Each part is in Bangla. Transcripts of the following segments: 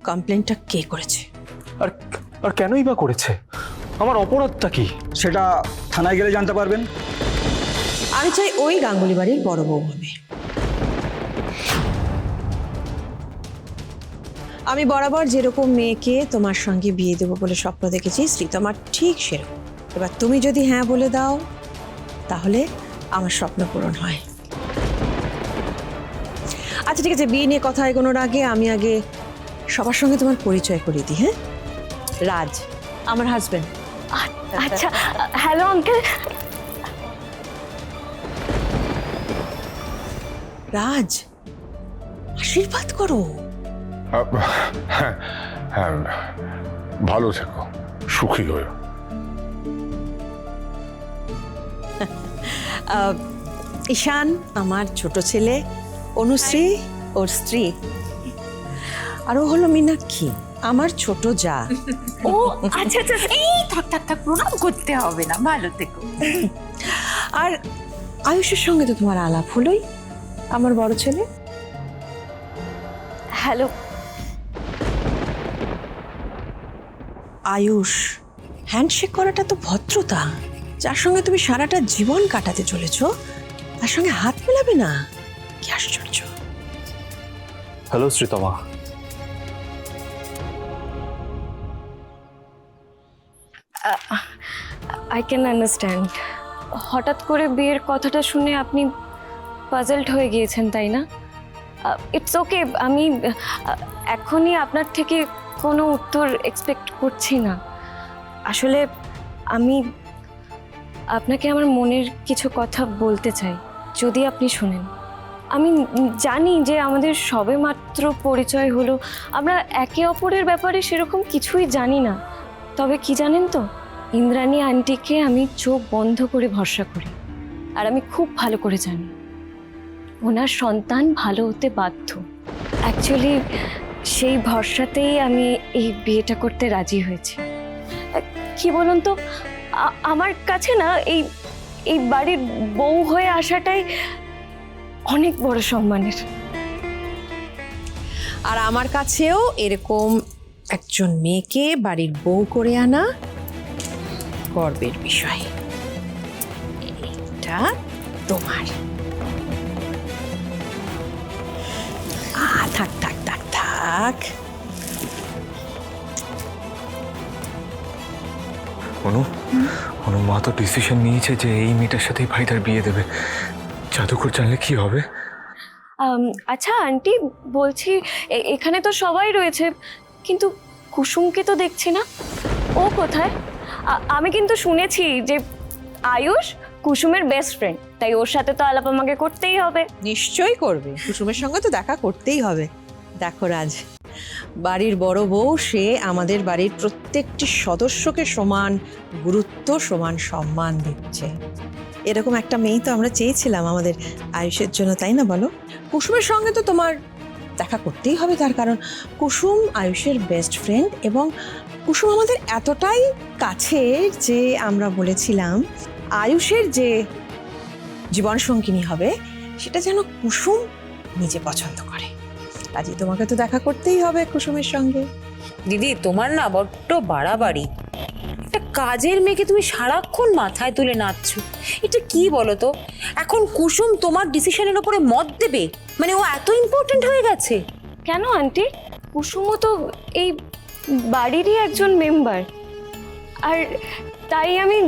কমপ্লেনটা কে করেছে? আর আর কেনই বা করেছে? আমার অপরাধটা কি? সেটা থানায় গেলে জানতে পারবেন। আমি চাই ওই গাঙ্গুলি বাড়ির বড় বউ হবে। আমি বরাবর যেরকম মেয়েকে তোমার সঙ্গে বিয়ে দেবো বলে স্বপ্ন দেখেছি, শ্রীতমার ঠিক সেরকম। এবার তুমি যদি হ্যাঁ বলে দাও তাহলে আমার স্বপ্ন পূরণ হয়। আচ্ছা ঠিক আছে, বিয়ে নিয়ে কথা এগোনোর আগে আমি আগে সবার সঙ্গে তোমার পরিচয় করিয়ে দিই। হ্যাঁ, রাজ আমার হাজবেন্ড। আচ্ছা, হ্যালো আঙ্কেল। রাজ, আশীর্বাদ করো। হ্যাঁ হ্যাঁ, ভালো থেকো, সুখী হয়েও। ঈশান আমার ছোট ছেলে, অনুশ্রী ওর স্ত্রী, আর ও হলো মীনাক্ষী আমার ছোট যা। ও আচ্ছা আচ্ছা, এই থাক প্রণাম করতে হবে না, ভালো থেকো। আর আয়ুষের সঙ্গে তো তোমার আলাপ হলোই, আমার বড় ছেলে। হ্যালো। আয়ুষ, হ্যান্ডশেক করাটা তো ভদ্রতা। যার সঙ্গে তুমি সারাটা জীবন কাটাতে চলেছ তার সঙ্গে হাত মেলাবে না? কি আশ্চর্য। Hello Sreetama. I can understand. হঠাৎ করে বিয়ের কথাটা শুনে আপনি পাজলড হয়ে গিয়েছেন, তাই না? ইটস ওকে, আমি এখনই আপনার থেকে কোনো উত্তর এক্সপেক্ট করছি না। আসলে আমি আপনাকে আমার মনের কিছু কথা বলতে চাই, যদি আপনি শোনেন। আমি জানি যে আমাদের সবেমাত্র পরিচয় হলো, আমরা একে অপরের ব্যাপারে সেরকম কিছুই জানি না। তবে কি জানেন তো, ইন্দ্রাণী আন্টিকে আমি চোখ বন্ধ করে ভরসা করি। আর আমি খুব ভালো করে জানি ওনার সন্তান ভালো হতে বাধ্য। অ্যাকচুয়ালি সেই ভরসাতেই আমি এই বিয়েটা করতে রাজি হয়েছি। কি বলুন তো, আমার কাছে না এই এই বাড়ির বউ হয়ে আসাটাই অনেক বড় সম্মানের। আর আমার কাছেও এরকম একজন মেয়েকে বাড়ির বউ করে আনা গর্বের বিষয়। এটা তোমার। থাক থাক থাক থাক। অনু মা তো ডিসিশন নিয়েছে যে এই মেয়েটার সাথেই ভাইটার বিয়ে দেবে। জাদুকর জানলে কি হবে? আচ্ছা আন্টি, বলছি এখানে তো সবাই রয়েছে, কিন্তু কুসুমকে তো দেখছি না। ও কোথায়? আমি কিন্তু শুনেছি যে আয়ুষ কুসুমের বেস্ট ফ্রেন্ড, তাই ওর সাথে তো আলাপ আমাকে করতেই হবে। নিশ্চয়ই করবে, কুসুমের সঙ্গে তো দেখা করতেই হবে। দেখো রাজ, বাড়ির বড় বউ, সে আমাদের বাড়ির প্রত্যেকটি সদস্যকে সমান গুরুত্ব, সমান সম্মান দিচ্ছে। এরকম একটা মেয়ে তো আমরা চেয়েছিলাম আমাদের আয়ুষের জন্য, তাই না বলো? কুসুমের সঙ্গে তো তোমার দেখা করতেই হবে, তার কারণ কুসুম আয়ুষের বেস্ট ফ্রেন্ড, এবং কুসুম আমাদের এতটাই কাছের যে আমরা বলেছিলাম আয়ুষের যে জীবন সঙ্গিনী হবে সেটা যেন কুসুম নিজে পছন্দ করে। কাজে তোমাকে তো দেখা করতেই হবে কুসুমের সঙ্গে। দিদি, তোমার না বড্ড বাড়াবাড়ি। একটা কাজের মেয়েকে তুমি সারাক্ষণ মাথায় তুলে নাচছো, এটা কি বলো তো? এখন কুসুম তোমার ডিসিশনের উপরে মত দেবে? মানে ও এত ইম্পর্ট্যান্ট হয়ে গেছে? কেন আন্টি, কুসুমও তো এই বাড়িরই একজন মেম্বার। আর তাই আমি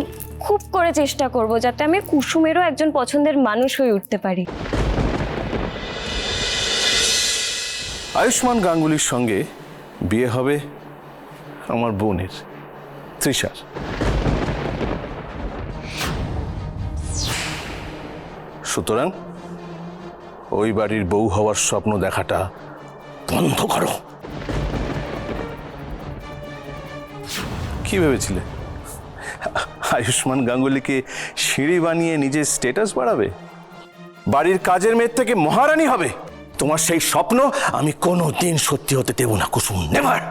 খুব করে চেষ্টা করব যাতে আমি কুসুমেরও একজন পছন্দের মানুষ হয়ে উঠতে পারি। আয়ুষ্মান গাঙ্গুলির সঙ্গে বিয়ে হবে আমার বোনের, তৃষার। সুতরাং ওই বাড়ির বউ হওয়ার স্বপ্ন দেখাটা বন্ধ করো। কি ভেবেছিলে আয়ুষ্মান গাঙ্গুলিকে সিঁড়ি বানিয়ে নিজের স্ট্যাটাস বাড়াবে, বাড়ির কাজের মেয়ের থেকে মহারানী হবে? তোমার সেই স্বপ্ন আমি কোনোদিন সত্যি হতে দেব না কুসুম, নেভার।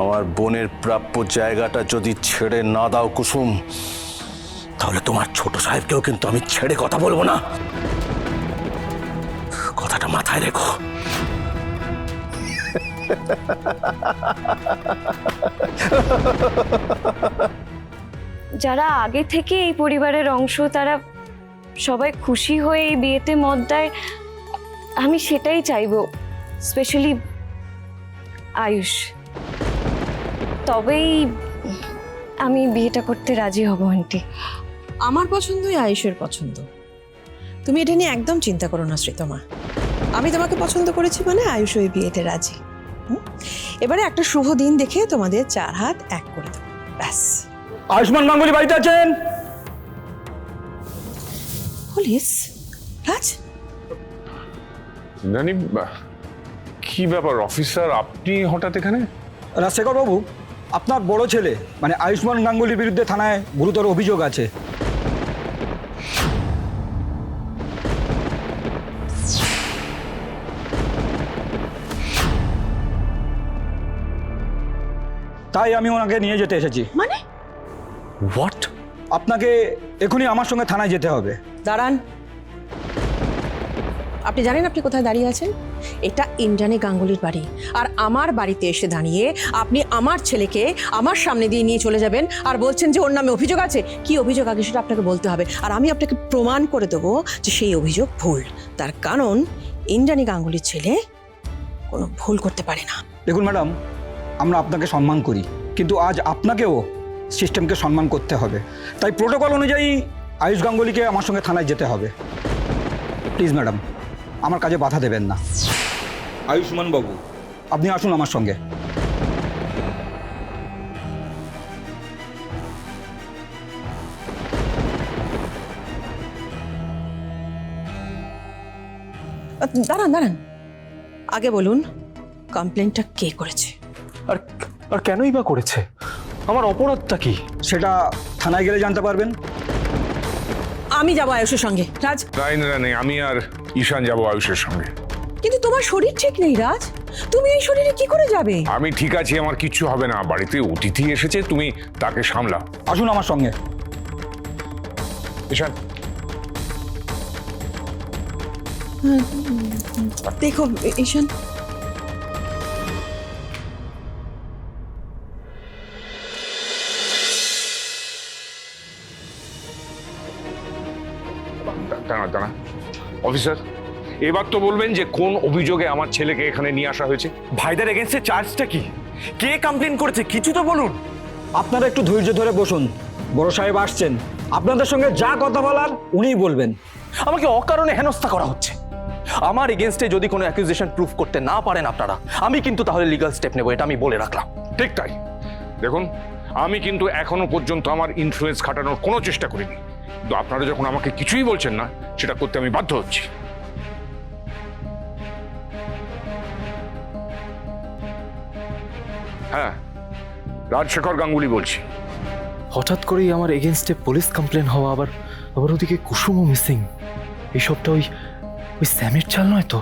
আমার বোনের প্রাপ্য জায়গাটা যদি ছেড়ে না দাও কুসুম, তাহলে তোমার ছোট সাহেবকেও কিন্তু আমি ছেড়ে কথা বলবো না। কথাটা মাথায় রেখো। যারা আগে থেকে এই পরিবারের অংশ তারা সবাই খুশি হয়ে এই বিয়েতে মত দেয়, আমি সেটাই চাইবো, স্পেশালি আয়ুষ। তবেই আমি বিয়েটা করতে রাজি হব আন্টি। আমার পছন্দই আয়ুষের পছন্দ, তুমি এটা নিয়ে একদম চিন্তা করো না শ্রীতমা। আমি তোমাকে পছন্দ করেছি মানে আয়ুষ ওই বিয়েতে রাজি। এবারে একটা শুভ দিন দেখে তোমাদের 4 হাত এক করে দেবো, ব্যাস। আয়ুষ্মান গাঙ্গুলি বাড়িতে আছেন? পুলিশ? রাজ, জানি কি ব্যাপার অফিসার, আপনি হঠাৎ এখানে? রাজশেখর বাবু, আপনার বড় ছেলে মানে আয়ুষ্মান গাঙ্গুলির বিরুদ্ধে থানায় গুরুতর অভিযোগ আছে। তাই আমি ওনাকে নিয়ে যেতে এসেছি। মানে? হোয়াট? আপনাকে এখনই আমার সঙ্গে থানায় যেতে হবে। দাঁড়ান, আপনি জানেন আপনি কোথায় দাঁড়িয়ে আছেন? এটা ইন্দ্রাণী গাঙ্গুলির বাড়ি, আর আমার বাড়িতে এসে দাঁড়িয়ে আপনি আমার ছেলেকে আমার সামনে দিয়ে নিয়ে চলে যাবেন আর বলছেন যে ওর নামে অভিযোগ আছে। কি অভিযোগ আগে সেটা আপনাকে বলতে হবে, আর আমি আপনাকে প্রমাণ করে দেবো যে সেই অভিযোগ ভুল। তার কারণ ইন্দ্রাণী গাঙ্গুলির ছেলে কোনো ভুল করতে পারে না। দেখুন ম্যাডাম, আমরা আপনাকে সম্মান করি, কিন্তু আজ আপনাকেও সিস্টেমকে সম্মান করতে হবে। তাই প্রোটোকল অনুযায়ী আয়ুষ গাঙ্গুলিকে আমার সঙ্গে থানায় যেতে হবে। প্লিজ ম্যাডাম, আমার কাজে বাধা দেবেন না। আয়ুষ্মান বাবু, আপনি আসুন আমার সঙ্গে। দাঁড়ান দাঁড়ান, আগে বলুন কমপ্লেনটা কে করেছে? আর আর কেনই বা করেছে? আমার অপরাধটা কি? সেটা থানায় গেলে জানতে পারবেন। আমি যাবো আয়ুষের সঙ্গে। রাজ, নেই, আমি আর ঈশান যাবো আয়ুষের সঙ্গে। কিন্তু তোমার শরীর ঠিক নেই রাজ, তুমি এই শরীরে কি করে যাবে? আমি ঠিক আছি, আমার কিচ্ছু হবে না। বাড়িতে অতিথি এসেছে, তুমি তাকে সামলাও। আসুন আমার সঙ্গে। ঈশান, দেখো ঈশান, দাঁড়া অফিসার, এবার তো বলবেন যে কোন অভিযোগে আমার ছেলেকে এখানে নিয়ে আসা হয়েছে। ভাইদের এগেইনস্টে চার্জটা কি? কে কমপ্লেন করেছে? কিছু তো বলুন। আপনারা একটু ধৈর্য ধরে বসুন, বড় সাহেব আসছেন, আপনাদের সঙ্গে যা কথা বলার উনিই বলবেন। আমাকে অকারণে হেনস্থা করা হচ্ছে। আমার এগেইনস্টে যদি কোনো অ্যাকুজেশন প্রুফ করতে না পারেন আপনারা, আমি কিন্তু তাহলে লিগ্যাল স্টেপ নেব, এটা আমি বলে রাখলাম। ঠিক তাই। দেখুন, আমি কিন্তু এখনো পর্যন্ত আমার ইনফ্লুয়েন্স খাটানোর কোনো চেষ্টা করিনি, কিন্তু আপনারা যখন আমাকে কিছুই বলছেন না, সেটা করতে আমি বাধ্য হচ্ছি। হ্যাঁ, রাজশেখর গাঙ্গুলি বলছি। হঠাৎ করেই আমার এগেইনস্টে পুলিশ কমপ্লেন হওয়া, আবার ওদিকে কুসুমও মিসিং। এইসবটা ওই স্যামের চাল নয় তো?